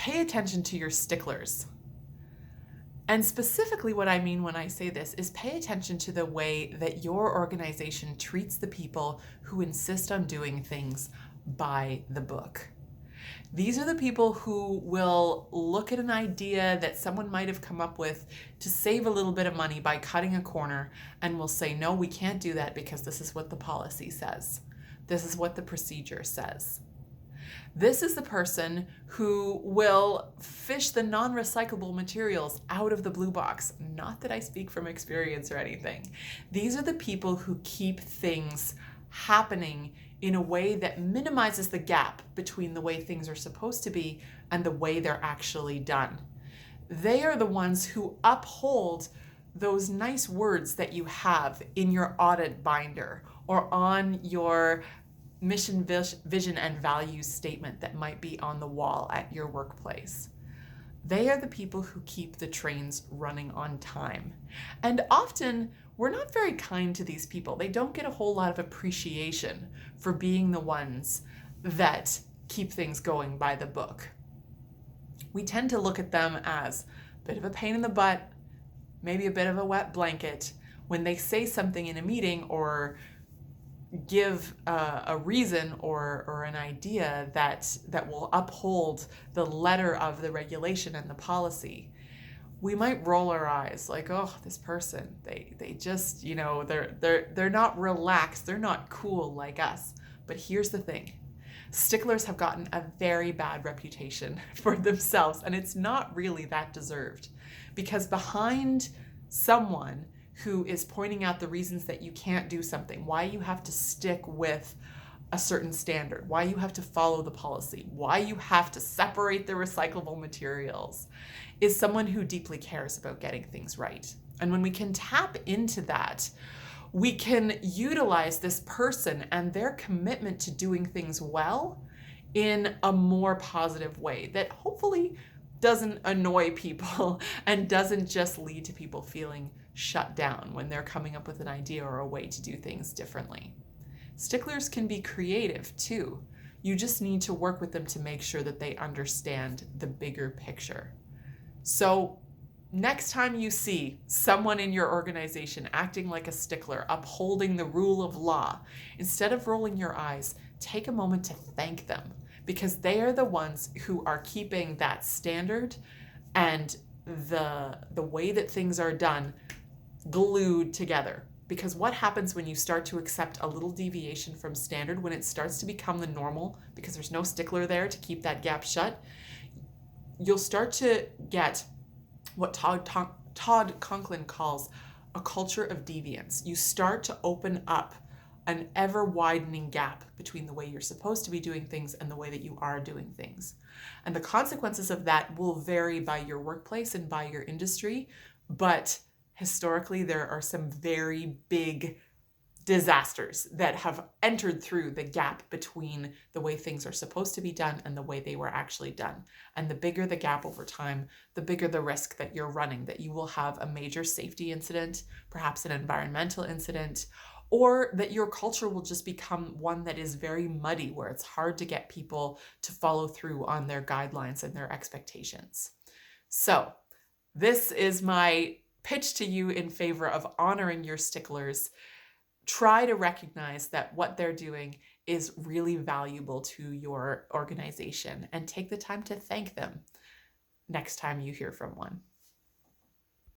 pay attention to your sticklers. And specifically what I mean when I say this is pay attention to the way that your organization treats the people who insist on doing things by the book. These are the people who will look at an idea that someone might have come up with to save a little bit of money by cutting a corner and will say, no, we can't do that because this is what the policy says. This is what the procedure says. This is the person who will fish the non-recyclable materials out of the blue box. Not that I speak from experience or anything. These are the people who keep things happening in a way that minimizes the gap between the way things are supposed to be and the way they're actually done. They are the ones who uphold those nice words that you have in your audit binder or on your mission, vision, and values statement that might be on the wall at your workplace. They are the people who keep the trains running on time. And often, we're not very kind to these people. They don't get a whole lot of appreciation for being the ones that keep things going by the book. We tend to look at them as a bit of a pain in the butt, maybe a bit of a wet blanket, when they say something in a meeting or give a reason or an idea that will uphold the letter of the regulation and the policy. We might roll our eyes like, oh, this person, they just, they're not relaxed, they're not cool like us. But here's the thing. Sticklers have gotten a very bad reputation for themselves, and it's not really that deserved. Because behind someone who is pointing out the reasons that you can't do something, why you have to stick with a certain standard, why you have to follow the policy, why you have to separate the recyclable materials, is someone who deeply cares about getting things right. And when we can tap into that, we can utilize this person and their commitment to doing things well in a more positive way that hopefully doesn't annoy people and doesn't just lead to people feeling shut down when they're coming up with an idea or a way to do things differently. Sticklers can be creative too. You just need to work with them to make sure that they understand the bigger picture. So next time you see someone in your organization acting like a stickler, upholding the rule of law, instead of rolling your eyes, take a moment to thank them, because they are the ones who are keeping that standard and the way that things are done glued together. Because what happens when you start to accept a little deviation from standard, when it starts to become the normal, because there's no stickler there to keep that gap shut, you'll start to get what Todd Conklin calls a culture of deviance. You start to open up an ever-widening gap between the way you're supposed to be doing things and the way that you are doing things. And the consequences of that will vary by your workplace and by your industry, but historically there are some very big disasters that have entered through the gap between the way things are supposed to be done and the way they were actually done. And the bigger the gap over time, the bigger the risk that you're running, that you will have a major safety incident, perhaps an environmental incident, or that your culture will just become one that is very muddy, where it's hard to get people to follow through on their guidelines and their expectations. So this is my pitch to you in favor of honoring your sticklers. Try to recognize that what they're doing is really valuable to your organization and take the time to thank them next time you hear from one.